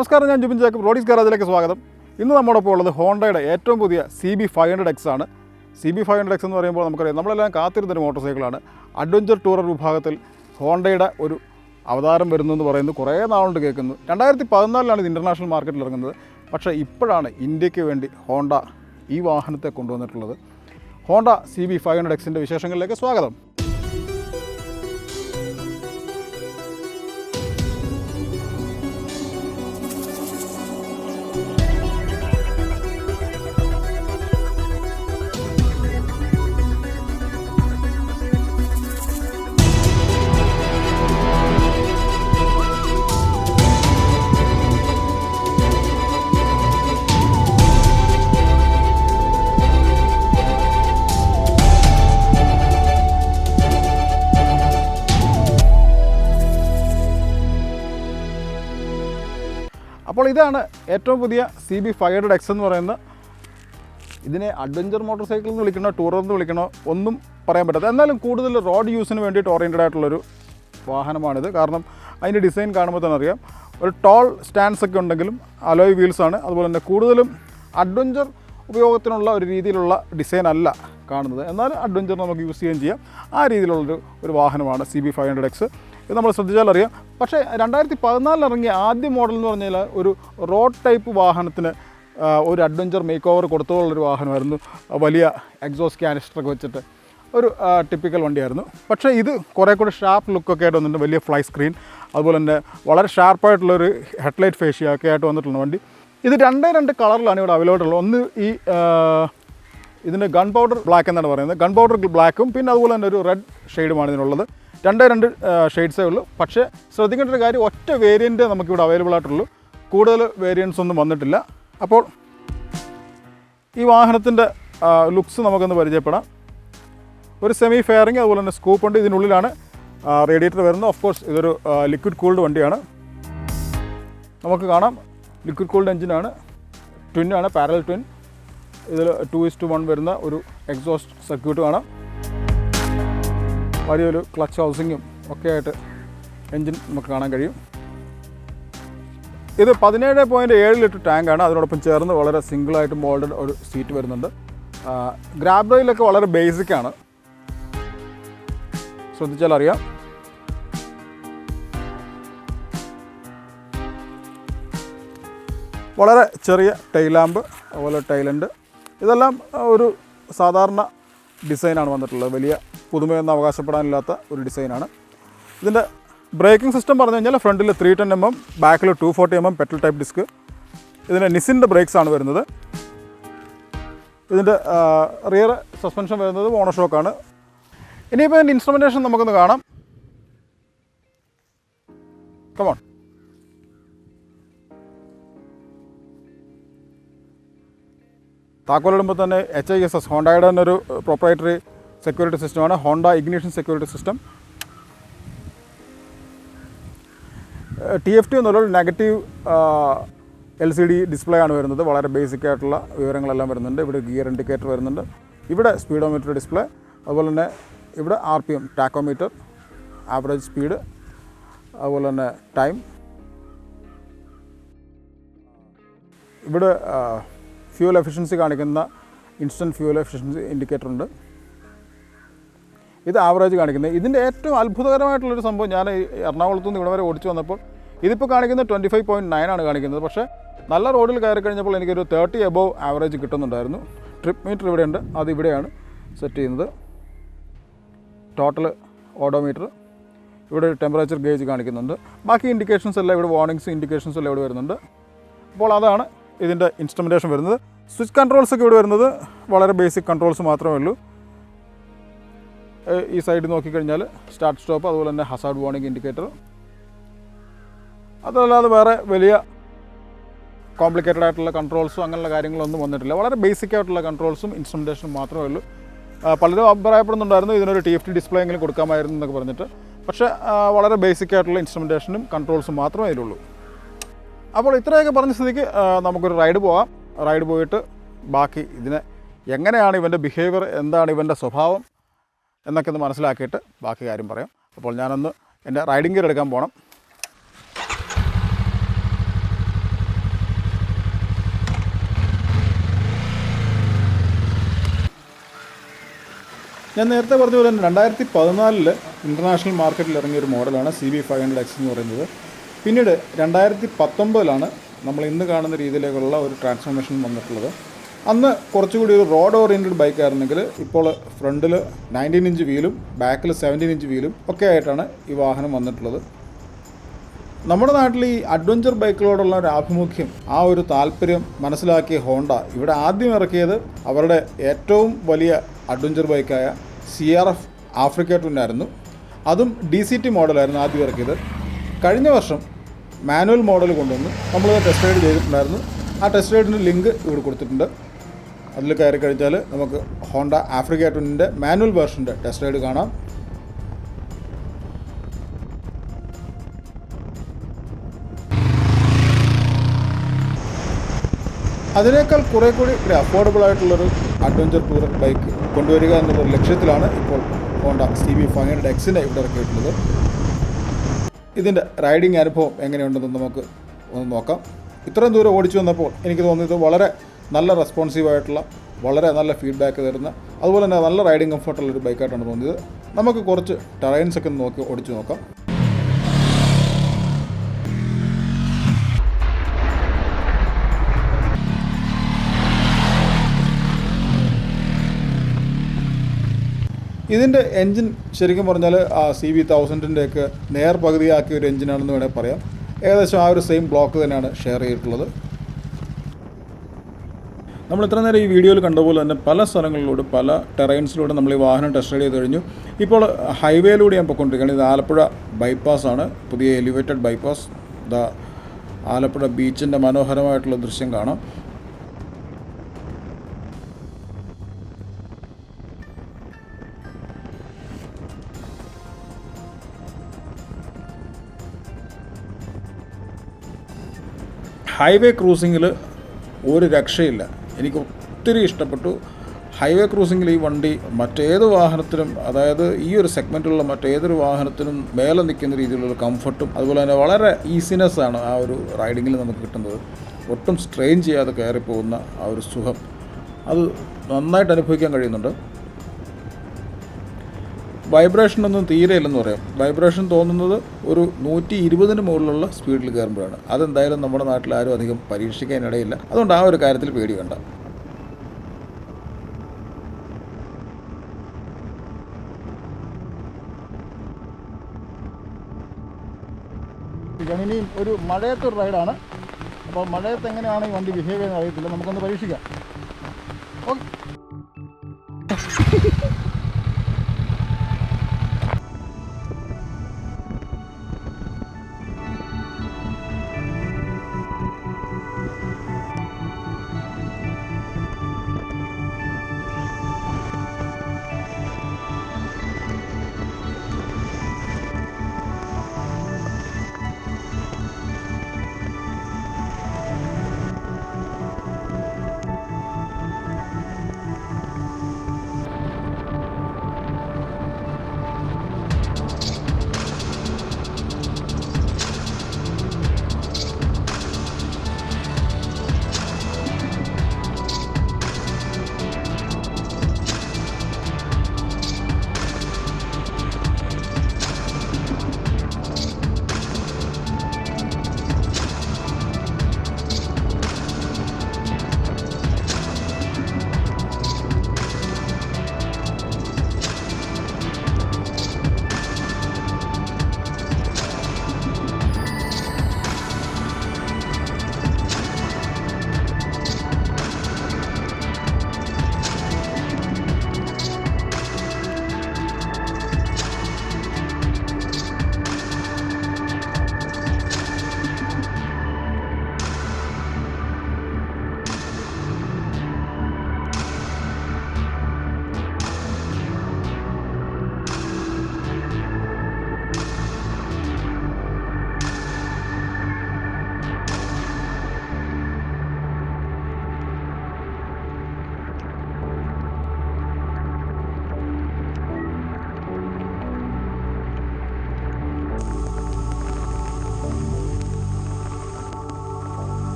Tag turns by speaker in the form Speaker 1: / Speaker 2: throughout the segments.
Speaker 1: നമസ്കാരം, ഞാൻ Jubin Jacob. Roadies ഗാരേജിലേക്ക് സ്വാഗതം. ഇന്ന് നമ്മോടൊപ്പം ഉള്ളത് ഹോണ്ടയുടെ ഏറ്റവും പുതിയ CB500X ആണ്. CB500X എന്ന് പറയുമ്പോൾ നമുക്കറിയാം, നമ്മളെല്ലാം കാത്തിരുന്നൊരു മോട്ടോർ സൈക്കിളാണ്. അഡ്വഞ്ചർ ടൂറർ വിഭാഗത്തിൽ ഹോണ്ടയുടെ ഒരു അവതാരം വരുന്നതെന്ന് പറയുന്നത് കുറേ നാളുകൊണ്ട് കേൾക്കുന്നു. 2014 ഇത് ഇൻ്റർനാഷണൽ മാർക്കറ്റിൽ ഇറങ്ങുന്നത്. പക്ഷേ ഇപ്പോഴാണ് ഇന്ത്യക്ക് വേണ്ടി ഹോണ്ട ഈ വാഹനത്തെ കൊണ്ടുവന്നിട്ടുള്ളത്. ഹോണ്ട CB500Xൻ്റെ വിശേഷങ്ങളിലേക്ക് സ്വാഗതം. അപ്പോൾ ഇതാണ് ഏറ്റവും പുതിയ CB500X എന്ന് പറയുന്ന. ഇതിനെ അഡ്വഞ്ചർ മോട്ടോർ സൈക്കിൾ എന്ന് വിളിക്കണോ ടൂറർ എന്ന് വിളിക്കണോ ഒന്നും പറയാൻ പറ്റാത്ത, എന്നാലും കൂടുതൽ റോഡ് യൂസിന് വേണ്ടിയിട്ട് ഓറിയൻറ്റഡ് ആയിട്ടുള്ളൊരു വാഹനമാണിത്. കാരണം അതിൻ്റെ ഡിസൈൻ കാണുമ്പോൾ തന്നെ അറിയാം, ഒരു ടോൾ സ്റ്റാൻഡ്സ് ഒക്കെ ഉണ്ടെങ്കിലും അലോയ് വീൽസാണ്. അതുപോലെ തന്നെ കൂടുതലും അഡ്വഞ്ചർ ഉപയോഗത്തിനുള്ള ഒരു രീതിയിലുള്ള ഡിസൈൻ അല്ല കാണുന്നത്, എന്നാൽ അഡ്വഞ്ചർ നമുക്ക് യൂസ് ചെയ്യുകയും ചെയ്യാം. ആ രീതിയിലുള്ളൊരു വാഹനമാണ് CB500X. ഇത് നമ്മൾ ശ്രദ്ധിച്ചാൽ അറിയാം. പക്ഷേ 2014 ഇറങ്ങിയ ആദ്യ മോഡൽ എന്ന് പറഞ്ഞാൽ ഒരു റോഡ് ടൈപ്പ് വാഹനത്തിന് ഒരു അഡ്വഞ്ചർ മേക്ക് ഓവർ കൊടുത്തുള്ളൊരു വാഹനമായിരുന്നു. വലിയ എക്സോസ്റ്റ് കാനിസ്റ്ററൊക്കെ വെച്ചിട്ട് ഒരു ടിപ്പിക്കൽ വണ്ടിയായിരുന്നു. പക്ഷേ ഇത് കുറേ കൂടി ഷാർപ്പ് ലുക്കൊക്കെ ആയിട്ട് വന്നിട്ടുണ്ട്. വലിയ ഫ്ലൈ സ്ക്രീൻ, അതുപോലെ തന്നെ വളരെ ഷാർപ്പായിട്ടുള്ളൊരു ഹെഡ്ലൈറ്റ് ഫേഷ്യ ഒക്കെ ആയിട്ട് വന്നിട്ടുള്ള വണ്ടി. ഇത് രണ്ട് കളറിലാണ് ഇവിടെ അവൈലബിൾ ഉള്ളത്. ഒന്ന് ഈ ഇതിൻ്റെ ഗൺ പൗഡർ ബ്ലാക്ക് എന്നാണ് പറയുന്നത്. ഗൺ പൗഡർ ബ്ലാക്കും പിന്നെ അതുപോലെ തന്നെ ഒരു റെഡ് ഷെയ്ഡുമാണ് ഇതിനുള്ളത്. രണ്ട് ഷെയ്ഡ്സേ ഉള്ളൂ. പക്ഷേ ശ്രദ്ധിക്കേണ്ട ഒരു കാര്യം, ഒറ്റ വേരിയൻറ്റ് നമുക്കിവിടെ അവൈലബിൾ ആയിട്ടുള്ളൂ. കൂടുതൽ വേരിയൻസ് ഒന്നും വന്നിട്ടില്ല. അപ്പോൾ ഈ വാഹനത്തിൻ്റെ ലുക്സ് നമുക്കൊന്ന് പരിചയപ്പെടാം. ഒരു സെമി ഫെയറിങ്, അതുപോലെ തന്നെ സ്കൂപ്പ് ഉണ്ട്. ഇതിനുള്ളിലാണ് റേഡിയേറ്റർ വരുന്നത്. ഓഫ് കോഴ്സ് ഇതൊരു ലിക്വിഡ് കൂൾഡ് വണ്ടിയാണ്. നമുക്ക് കാണാം ലിക്വിഡ് കൂൾഡ് എഞ്ചിനാണ്. ട്വിന്നാണ്, പാരലൽ ട്വിൻ. ഇതിൽ 2:1 വരുന്ന ഒരു എക്സോസ്റ്റ് സർക്യൂട്ട് കാണാം. വലിയൊരു ക്ലച്ച് ഹൗസിങ്ങും ഒക്കെ ആയിട്ട് എൻജിൻ നമുക്ക് കാണാൻ കഴിയും. ഇത് 17.7 ലിറ്റർ ടാങ്കാണ്. അതിനോടൊപ്പം ചേർന്ന് വളരെ സിംഗിളായിട്ട് മോൾഡഡ് ഒരു സീറ്റ് വരുന്നുണ്ട്. ഗ്രാബ് റെയിലൊക്കെ വളരെ ബേസിക്കാണ്, ശ്രദ്ധിച്ചാൽ അറിയാം. വളരെ ചെറിയ ടൈൽ ലാമ്പ്, അതുപോലെ ടൈലൻഡ്, ഇതെല്ലാം ഒരു സാധാരണ ഡിസൈനാണ് വന്നിട്ടുള്ളത്. വലിയ പുതുമയൊന്നും അവകാശപ്പെടാനില്ലാത്ത ഒരു ഡിസൈനാണ്. ഇതിൻ്റെ ബ്രേക്കിംഗ് സിസ്റ്റം പറഞ്ഞു കഴിഞ്ഞാൽ ഫ്രണ്ടിൽ 310mm, ബാക്കിൽ 240mm പെറ്റൽ ടൈപ്പ് ഡിസ്ക്. ഇതിൻ്റെ നിസിൻ്റെ ബ്രേക്സ് ആണ് വരുന്നത്. ഇതിൻ്റെ റിയർ സസ്പെൻഷൻ വരുന്നത് മോണോഷോക്കാണ്. ഇനിയിപ്പോൾ ഇതിൻ്റെ ഇൻസ്ട്രുമെൻറ്റേഷൻ നമുക്കൊന്ന് കാണാം. കമോൺ. താക്കോലിടുമ്പോൾ തന്നെ HISS, ഹോണ്ടയുടെ തന്നെ ഒരു പ്രൊപ്രൈറ്ററി സെക്യൂരിറ്റി സിസ്റ്റമാണ്. Honda ignition security system. TFT എന്നുള്ള നെഗറ്റീവ് LCD ഡിസ്പ്ലേ ആണ് വരുന്നത്. വളരെ ബേസിക് ആയിട്ടുള്ള വിവരങ്ങളെല്ലാം വരുന്നുണ്ട്. ഇവിടെ ഗിയർ ഇൻഡിക്കേറ്റർ വരുന്നുണ്ട്. ഇവിടെ സ്പീഡോമീറ്റർ ഡിസ്പ്ലേ, അതുപോലെ തന്നെ ഇവിടെ RPM ടാക്കോമീറ്റർ, ആവറേജ് സ്പീഡ്, അതുപോലെ തന്നെ ടൈം. ഇവിടെ ഫ്യൂൽ എഫിഷ്യൻസി കാണിക്കുന്ന ഇൻസ്റ്റൻറ്റ് ഫ്യൂൽ എഫിഷ്യൻസി ഇൻഡിക്കേറ്റർ ഉണ്ട്. ഇത് ആവറേജ് കാണിക്കുന്നത്. ഇതിൻ്റെ ഏറ്റവും അത്ഭുതകരമായിട്ടുള്ളൊരു സംഭവം, ഞാൻ എറണാകുളത്തു നിന്ന് ഇവിടെ വരെ ഓടിച്ചു വന്നപ്പോൾ ഇതിപ്പോൾ കാണിക്കുന്നത് 25.9 ആണ് കാണിക്കുന്നത്. പക്ഷേ നല്ല റോഡിൽ കയറി കഴിഞ്ഞപ്പോൾ എനിക്കൊരു 30 എബോവ് ആവറേജ് കിട്ടുന്നുണ്ടായിരുന്നു. ട്രിപ്പ് മീറ്റർ ഇവിടെയുണ്ട്, അത് ഇവിടെയാണ് സെറ്റ് ചെയ്യുന്നത്. ടോട്ടൽ ഓഡോമീറ്റർ, ഇവിടെ ടെമ്പറേച്ചർ ഗേജ് കാണിക്കുന്നുണ്ട്. ബാക്കി ഇൻഡിക്കേഷൻസ് എല്ലാം ഇവിടെ, വാർണിംഗ്സ് ഇൻഡിക്കേഷൻസ് എല്ലാം ഇവിടെ വരുന്നുണ്ട്. അപ്പോൾ അതാണ് ഇതിൻ്റെ ഇൻസ്ട്രുമെൻറ്റേഷൻ വരുന്നത്. സ്വിച്ച് കൺട്രോൾസൊക്കെ ഇവിടെ വരുന്നത് വളരെ ബേസിക് കൺട്രോൾസ് മാത്രമേ ഉള്ളൂ. ഈ സൈഡ് നോക്കിക്കഴിഞ്ഞാൽ സ്റ്റാർട്ട് സ്റ്റോപ്പ്, അതുപോലെ തന്നെ ഹസാർഡ് വാർണിംഗ് ഇൻഡിക്കേറ്റർ. അതല്ലാതെ വേറെ വലിയ കോംപ്ലിക്കേറ്റഡ് ആയിട്ടുള്ള കൺട്രോൾസും അങ്ങനെയുള്ള കാര്യങ്ങളൊന്നും വന്നിട്ടില്ല. വളരെ ബേസിക് ആയിട്ടുള്ള കൺട്രോൾസും ഇൻസ്ട്രുമെൻറ്റേഷനും മാത്രമേ ഉള്ളൂ. പലരും അഭിപ്രായപ്പെടുന്നുണ്ടായിരുന്നു ഇതിനൊരു TFT ഡിസ്പ്ലേ എങ്കിലും കൊടുക്കാമായിരുന്നു എന്നൊക്കെ പറഞ്ഞിട്ട്. പക്ഷേ വളരെ ബേസിക് ആയിട്ടുള്ള ഇൻസ്ട്രുമെൻറ്റേഷനും കൺട്രോൾസും മാത്രമേ അതിലുള്ളൂ. അപ്പോൾ ഇത്രയൊക്കെ പറഞ്ഞ സ്ഥിതിക്ക് നമുക്കൊരു റൈഡ് പോകാം. റൈഡ് പോയിട്ട് ബാക്കി ഇതിനെ എങ്ങനെയാണ് ഇവൻ്റെ ബിഹേവിയർ, എന്താണ് ഇവൻ്റെ സ്വഭാവം എന്നൊക്കെ ഒന്ന് മനസ്സിലാക്കിയിട്ട് ബാക്കി കാര്യം പറയാം. അപ്പോൾ ഞാനൊന്ന് എൻ്റെ റൈഡിംഗ് ഗിയർ എടുക്കാൻ പോകണം. ഞാൻ നേരത്തെ പറഞ്ഞ പോലെ തന്നെ 2014 ഇൻ്റർനാഷണൽ മാർക്കറ്റിൽ ഇറങ്ങിയ ഒരു മോഡലാണ് CB500X എന്ന് പറയുന്നത്. പിന്നീട് 2019 നമ്മൾ ഇന്ന് കാണുന്ന രീതിയിലേക്കുള്ള ഒരു ട്രാൻസ്ഫോർമേഷൻ വന്നിട്ടുള്ളത്. അന്ന് കുറച്ചുകൂടി ഒരു റോഡ് ഓറിയൻറ്റഡ് ബൈക്കായിരുന്നെങ്കിൽ ഇപ്പോൾ ഫ്രണ്ടിൽ 19 ഇഞ്ച് വീലും ബാക്കിൽ 17 ഇഞ്ച് വീലും ഒക്കെ ആയിട്ടാണ് ഈ വാഹനം വന്നിട്ടുള്ളത്. നമ്മുടെ നാട്ടിൽ ഈ അഡ്വഞ്ചർ ബൈക്കുകളോടുള്ള ഒരു ആഭിമുഖ്യം, ആ ഒരു താല്പര്യം മനസ്സിലാക്കിയ ഹോണ്ട ഇവിടെ ആദ്യം ഇറക്കിയത് അവരുടെ ഏറ്റവും വലിയ അഡ്വഞ്ചർ ബൈക്കായ CRF Afrtica Twin ആയിരുന്നു. അതും DCT മോഡലായിരുന്നു ആദ്യം ഇറക്കിയത്. കഴിഞ്ഞ വർഷം മാനുവൽ മോഡൽ കൊണ്ടുവന്ന് നമ്മളത് ടെസ്റ്റ് റൈഡ് ചെയ്തിട്ടുണ്ടായിരുന്നു. ആ ടെസ്റ്റ് റൈഡിൻ്റെ ലിങ്ക് ഇവിടെ കൊടുത്തിട്ടുണ്ട്. അതിൽ കയറി കഴിഞ്ഞാൽ നമുക്ക് ഹോണ്ട ആഫ്രിക്ക ട്വിന്നിൻ്റെ മാനുവൽ വേർഷൻ്റെ ടെസ്റ്റ് റൈഡ് കാണാം. അതിനേക്കാൾ കുറേ കൂടി ഒരു അഫോർഡബിൾ ആയിട്ടുള്ളൊരു അഡ്വഞ്ചർ ടൂറർ ബൈക്ക് കൊണ്ടുവരിക എന്നുള്ളൊരു ലക്ഷ്യത്തിലാണ് ഇപ്പോൾ ഹോണ്ട CB500Xനെ ഇവിടെ ഇറക്കിയിട്ടുള്ളത്. ഇതിൻ്റെ റൈഡിങ് അനുഭവം എങ്ങനെയുണ്ടെന്ന് നമുക്ക് ഒന്ന് നോക്കാം. ഇത്രയും ദൂരം ഓടിച്ചു വന്നപ്പോൾ എനിക്ക് തോന്നിയത് വളരെ നല്ല റെസ്പോൺസീവായിട്ടുള്ള, വളരെ നല്ല ഫീഡ്ബാക്ക് തരുന്ന, അതുപോലെ തന്നെ നല്ല റൈഡിങ് കംഫർട്ടുള്ളൊരു ബൈക്കായിട്ടാണ് തോന്നിയത്. നമുക്ക് കുറച്ച് ടെറൈൻസൊക്കെ നോക്കി ഓടിച്ചു നോക്കാം. ഇതിൻ്റെ എൻജിൻ ശരിക്കും പറഞ്ഞാൽ ആ CB1000-ൻ്റെയൊക്കെ നേർ പകുതിയാക്കിയ ഒരു എൻജിനാണെന്ന് വേണമെങ്കിൽ പറയാം. ഏകദേശം ആ ഒരു സെയിം ബ്ലോക്ക് തന്നെയാണ് ഷെയർ ചെയ്തിട്ടുള്ളത്. നമ്മൾ ഇത്ര നേരം ഈ വീഡിയോയിൽ കണ്ട പോലെ തന്നെ പല സ്ഥലങ്ങളിലൂടെ, പല ടെറൈൻസിലൂടെ നമ്മൾ ഈ വാഹനം ടെസ്റ്റ് റൈഡ് ചെയ്ത് കഴിഞ്ഞു. ഇപ്പോൾ ഹൈവേയിലൂടെ ഞാൻ പോയിക്കൊണ്ടിരിക്കുകയാണ്. ഇത് ആലപ്പുഴ ബൈപ്പാസാണ്, പുതിയ എലിവേറ്റഡ് ബൈപ്പാസ്. ഇതാ ആലപ്പുഴ ബീച്ചിൻ്റെ മനോഹരമായിട്ടുള്ള ദൃശ്യം കാണാം. ഹൈവേ ക്രൂസിങ്ങിൽ ഒരു രക്ഷയില്ല. എനിക്ക് ഒത്തിരി ഇഷ്ടപ്പെട്ടു. ഹൈവേ ക്രൂസിങ്ങിൽ ഈ വണ്ടി മറ്റേത് വാഹനത്തിനും, അതായത് ഈ ഒരു സെഗ്മെൻറ്റിലുള്ള മറ്റേതൊരു വാഹനത്തിനും മേലെ നിൽക്കുന്ന രീതിയിലുള്ള കംഫർട്ടും അതുപോലെ തന്നെ വളരെ ഈസിനെസ്സാണ് ആ ഒരു റൈഡിങ്ങിൽ നമുക്ക് കിട്ടുന്നത്. ഒട്ടും സ്ട്രെയിൻ ചെയ്യാതെ കയറിപ്പോകുന്ന ആ ഒരു സുഖം അത് നന്നായിട്ട് അനുഭവിക്കാൻ കഴിയുന്നുണ്ട്. വൈബ്രേഷൻ ഒന്നും തീരെ ഇല്ലെന്ന് പറയാം. വൈബ്രേഷൻ തോന്നുന്നത് ഒരു 120-ന് മുകളിലുള്ള സ്പീഡിൽ കയറുമ്പോഴാണ്. അതെന്തായാലും നമ്മുടെ നാട്ടിൽ ആരും അധികം പരീക്ഷിക്കാനിടയില്ല. അതുകൊണ്ട് ആ ഒരു കാര്യത്തിൽ പേടി വേണ്ട. ഇനിയും ഒരു മഴയത്തൊരു റൈഡാണ്. അപ്പോൾ മഴയത്ത് എങ്ങനെയാണ് ഈ വണ്ടി ബിഹേവ് ചെയ്യുന്നത് അറിയത്തില്ല. നമുക്കൊന്ന് പരീക്ഷിക്കാം. ഓക്കെ.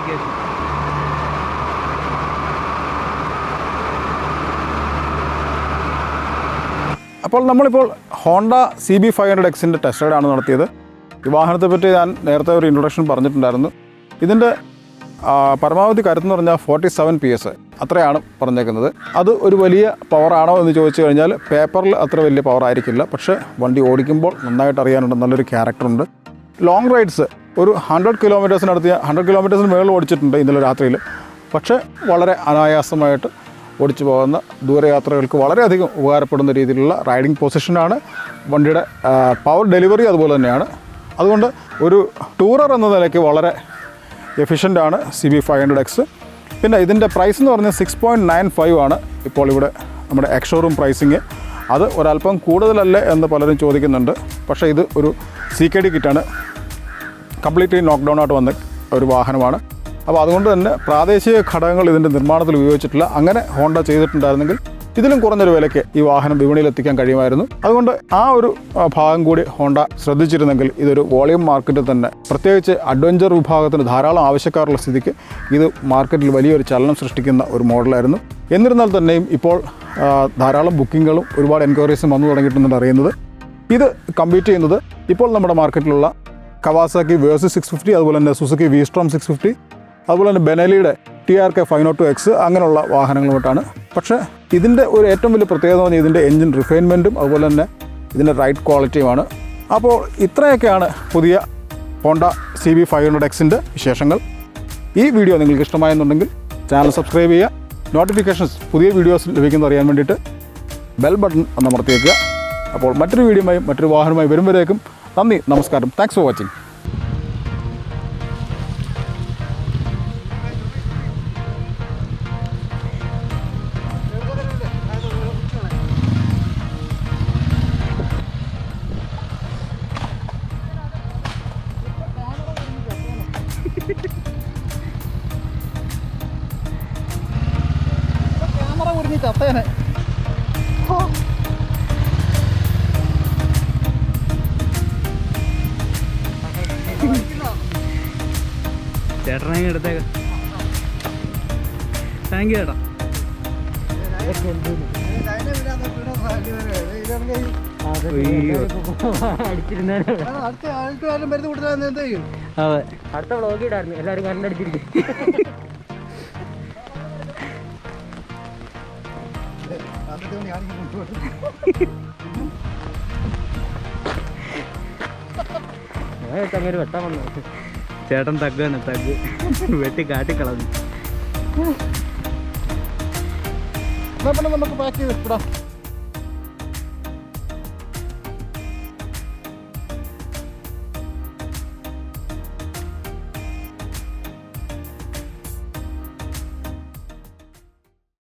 Speaker 2: സ്പെസിഫിക്കേഷൻ.
Speaker 1: അപ്പോൾ നമ്മളിപ്പോൾ ഹോണ്ട CB500Xൻ്റെ ടെസ്റ്റ് റൈഡാണ് നടത്തിയത്. ഈ വാഹനത്തെപ്പറ്റി ഞാൻ നേരത്തെ ഒരു ഇൻട്രൊഡക്ഷൻ പറഞ്ഞിട്ടുണ്ടായിരുന്നു. ഇതിൻ്റെ പരമാവധി കരുത്തെന്ന് പറഞ്ഞാൽ 47 PS അത്രയാണ് പറഞ്ഞേക്കുന്നത്. അത് ഒരു വലിയ പവറാണോ എന്ന് ചോദിച്ചു കഴിഞ്ഞാൽ പേപ്പറിൽ അത്ര വലിയ പവർ ആയിരിക്കില്ല, പക്ഷേ വണ്ടി ഓടിക്കുമ്പോൾ നന്നായിട്ട് അറിയാനുണ്ട്, നല്ലൊരു ക്യാരക്ടറുണ്ട്. ലോങ് റൈഡ്സ് ഒരു 100 കിലോമീറ്റേഴ്സിനടുത്ത് 100 കിലോമീറ്റേഴ്സിന് മുകളിൽ ഓടിച്ചിട്ടുണ്ട് ഇന്നലെ രാത്രിയിൽ. പക്ഷേ വളരെ അനായാസമായിട്ട് ഓടിച്ചു പോകുന്ന ദൂരയാത്രകൾക്ക് വളരെയധികം ഉപകാരപ്പെടുന്ന രീതിയിലുള്ള റൈഡിങ് പൊസിഷനാണ് വണ്ടിയുടെ. പവർ ഡെലിവറി അതുപോലെ തന്നെയാണ്. അതുകൊണ്ട് ഒരു ടൂറർ എന്ന നിലയ്ക്ക് വളരെ എഫിഷ്യൻ്റാണ് CB500X. പിന്നെ ഇതിൻ്റെ പ്രൈസ് എന്ന് പറഞ്ഞാൽ 6.95 ആണ് ഇപ്പോൾ ഇവിടെ നമ്മുടെ എക്സ്-ഷോറൂം പ്രൈസിങ്. അത് ഒരല്പം കൂടുതലല്ലേ എന്ന് പലരും ചോദിക്കുന്നുണ്ട്. പക്ഷേ ഇത് ഒരു CKD കിറ്റാണ്, കംപ്ലീറ്റ്ലി നോക്ക് ഡൗൺ ആയിട്ട് വന്ന ഒരു വാഹനമാണ്. അപ്പോൾ അതുകൊണ്ട് തന്നെ പ്രാദേശിക ഘടകങ്ങൾ ഇതിൻ്റെ നിർമ്മാണത്തിൽ ഉപയോഗിച്ചിട്ടില്ല. അങ്ങനെ ഹോണ്ട ചെയ്തിട്ടുണ്ടായിരുന്നെങ്കിൽ ഇതിലും കുറഞ്ഞൊരു വിലയ്ക്ക് ഈ വാഹനം വിപണിയിൽ എത്തിക്കാൻ കഴിയുമായിരുന്നു. അതുകൊണ്ട് ആ ഒരു ഭാഗം കൂടി ഹോണ്ട ശ്രദ്ധിച്ചിരുന്നെങ്കിൽ ഇതൊരു വോളിയം മാർക്കറ്റിൽ തന്നെ, പ്രത്യേകിച്ച് അഡ്വഞ്ചർ വിഭാഗത്തിന് ധാരാളം ആവശ്യക്കാരുള്ള സ്ഥിതിക്ക് ഇത് മാർക്കറ്റിൽ വലിയൊരു ചലനം സൃഷ്ടിക്കുന്ന ഒരു മോഡലായിരുന്നു. എന്നിരുന്നാൽ തന്നെയും ഇപ്പോൾ ധാരാളം ബുക്കിങ്ങുകളും ഒരുപാട് എൻക്വയറീസും വന്നു തുടങ്ങിയിട്ടുണ്ടെന്ന് അറിയുന്നത്. ഇത് കമ്പീറ്റ് ചെയ്യുന്നത് ഇപ്പോൾ നമ്മുടെ മാർക്കറ്റിലുള്ള കവാസാക്കി വേഴ്സി 650, അതുപോലെ തന്നെ സുസുക്കി V-Strom 650, അതുപോലെ തന്നെ ബെനലിയുടെ TRK 502X അങ്ങനെയുള്ള വാഹനങ്ങളുമായിട്ടാണ്. പക്ഷേ ഇതിൻ്റെ ഒരു ഏറ്റവും വലിയ പ്രത്യേകത എന്ന് പറഞ്ഞാൽ ഇതിൻ്റെ എൻജിൻ റിഫൈൻമെൻറ്റും അതുപോലെ തന്നെ ഇതിൻ്റെ റൈഡ് ക്വാളിറ്റിയുമാണ്. അപ്പോൾ ഇത്രയൊക്കെയാണ് പുതിയ ഹോണ്ട CB500Xൻ്റെ വിശേഷങ്ങൾ. ഈ വീഡിയോ നിങ്ങൾക്ക് ഇഷ്ടമായെന്നുണ്ടെങ്കിൽ ചാനൽ സബ്സ്ക്രൈബ് ചെയ്യുക. നോട്ടിഫിക്കേഷൻസ് പുതിയ വീഡിയോസ് ലഭിക്കുന്നത് അറിയാൻ വേണ്ടിയിട്ട് ബെൽ ബട്ടൺ ഒന്ന് അമർത്തി വയ്ക്കുക. അപ്പോൾ മറ്റൊരു വീഡിയോയുമായും മറ്റൊരു വാഹനവുമായി വരുമ്പോഴേക്കും നന്ദി, നമസ്കാരം. Thanks for watching. ക്യാമറ കുറിഞ്ഞ് ചത്തേനെ.
Speaker 2: ചേട്ടനെ എടുത്തേക്ക. താങ്ക് യു ചേട്ടാ. അതെ, അടുത്ത വ്ളോഗ് ഇടായിരുന്നു. എല്ലാവരും കണ്ടടിച്ചിരിക്കും. വെട്ടാൻ വന്നു. ചേട്ടൻ തഗ്ഗാണ്, തഗ് വെട്ടി കാട്ടിക്കളഞ്ഞു.
Speaker 1: നമുക്ക് പാക്ക് ചെയ്ത് ഇടാം.